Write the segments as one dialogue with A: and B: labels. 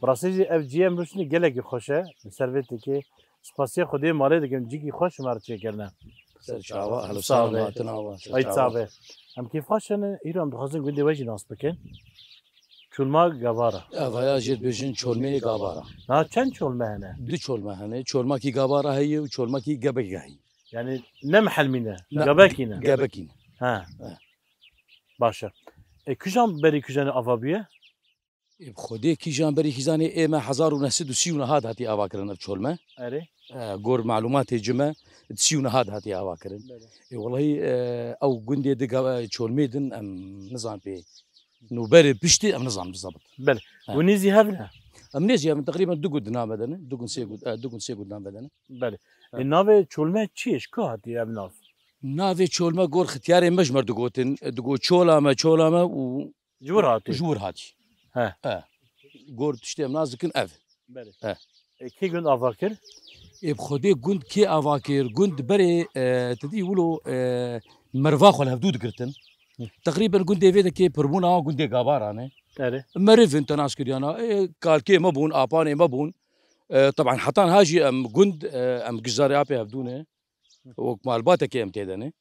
A: براسيجي اف جي ام روشني جلك خوشه سرويت كي سپاسیا خدای ماله دکم جیگی خوش مرچه کردن
B: سرچاوا اهلا وسهلا تناوا
A: ای صابه هم كيف خوشن ایران بخواسن گنده وجه ناس بکن چولما گوارا
B: اویا جد بجن چولمه گابارا
A: ها چند چولمه هنه
B: دو چولمه هنه چولما کی گابارا هي و چولما کی گبک هي
A: يعني نمحل منه گبکینه
B: گبکین
A: ها باشه کجان بری کجان آفابیه
B: خودی کی جانبری خزانه اما 1930 هاد هاتی آوا کرن چولمه
A: اره
B: گور معلومات جمع 30 هاد هاتی آوا کرن والله او گنده دغ چولمه ام نظام بي نو بري بشتي ام نظام بالضبط
A: بله ونيزي هبنا
B: امنيزيا من تقريبا دوغود نام بدنه دوغون سيغود نام بدنه
A: بله الناوه چولمه چیش که هاتی ابناف
B: نافي چولما گور ختیاری مجمر دگو چولما و
A: جور
B: هاتي
A: ها
B: گور تشتي نازكن اف
A: بله کی گند آفاکر
B: بخودي گند كي افاكير گند بري تدي ولو مرفاخ ولا هدود قرتن تقريبا گند ديفيدا كي برمونا گند غابارانه
A: اره
B: مريف انت ناس كريانا قال كي مبون اباني مبون طبعا حطان هاجي ام گند ام جزاري ابي هبدونه ومالباتا كي ام تيدنه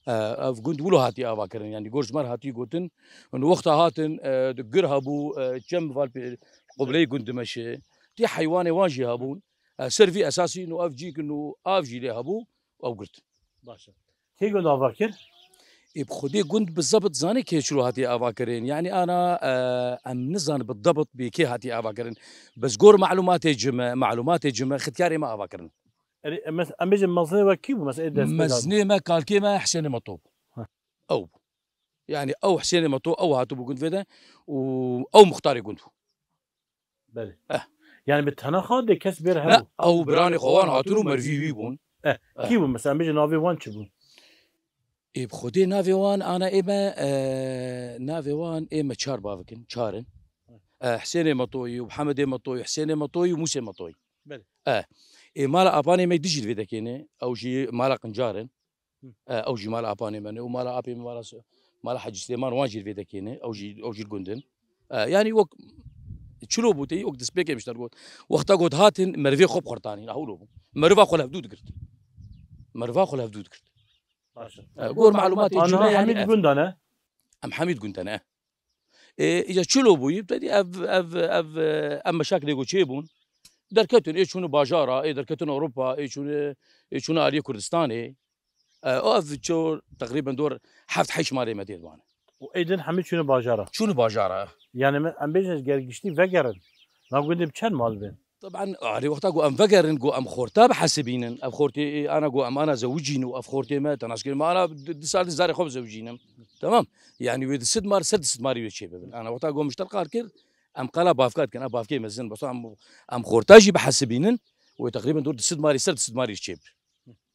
B: اف گند ولو هاتي افاكر يعني گورج مر هاتي گوتن ان وقتها هاتن دقرهبو جنب فال قبلي گند مشي تي حيواني واجي هابون سيرفي اساسي انه اف جيك انه اف جي لي هابو او قلت
A: باشه کی گند آفاکر
B: بخودي قلت بالضبط زاني كي شنو هاتي افاكرين يعني انا ام نزان بالضبط بكي هاتي افاكرين بس قور معلوماتي جمع ختياري ما افاكرين
A: ام بيجي مزني وكيبو مسألة
B: مزني ما قال كيما حسين مطوب او يعني او حسين مطوب او هاتو بقول فيدا او مختار قلت
A: بله يعني بتهنا خاد كس بيرها
B: لا او براني خوان هاتو مرفي ويبون
A: كيبو مثلا بيجي نافي وان تشبون
B: بخودي نافي وان انا نافي وان تشار بافكن تشارن حسين مطوي ومحمد مطوي حسين مطوي وموسى مطوي
A: بله
B: مالا اباني ما يدجي في دكينه او جي مالا قنجارن او جي مالا اباني من ومالا ابي مالا حج سليمان واجي في دكينه او جي الجندن يعني وق تشلو بوتي وقت سبيك مش ترقود وقت قود هاتن مرفي خوب قرطاني راهولو مرفا خو لفدود قرت مرفا خو لفدود قرت قول معلوماتي
A: انا حميد قندنا
B: ام حميد قندنا اذا تشلو بو يبتدي اف مشاكل يقول شيبون دركتون ايش شنو باجاره اي دركتون اوروبا اي شنو علي كردستاني اوف تشو تقريبا دور حفت حيش مالي مدير وانا
A: وايدن حميد شنو باجاره
B: شنو باجاره
A: يعني ام بيجي جرجشتي فقرن ما قلت بشن مال بين
B: طبعا علي وقتها قو ام فقرن قو ام خورتا بحسبين ام خورتي انا قو ام انا زوجين واف خورتي ما تناسكين ما انا سالت زاري خبز زوجين تمام يعني ويد سد مار يشيب انا وقتها قو مشترقار كير ام قلا بافكات كان بافكي مزن بس ام خورتاجي بحسبين وتقريبا دور سد ماري يشيب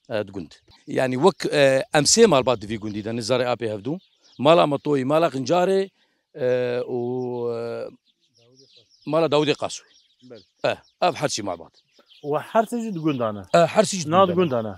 B: تقنت يعني وك امسي مال بعد في قندي دان زاري ابي هفدو مالا مطوي مالا قنجاري و مالا داودي قاسوي اب حرسي مع بعض
A: وحرسي قندنا
B: حرسي
A: ناد قندنا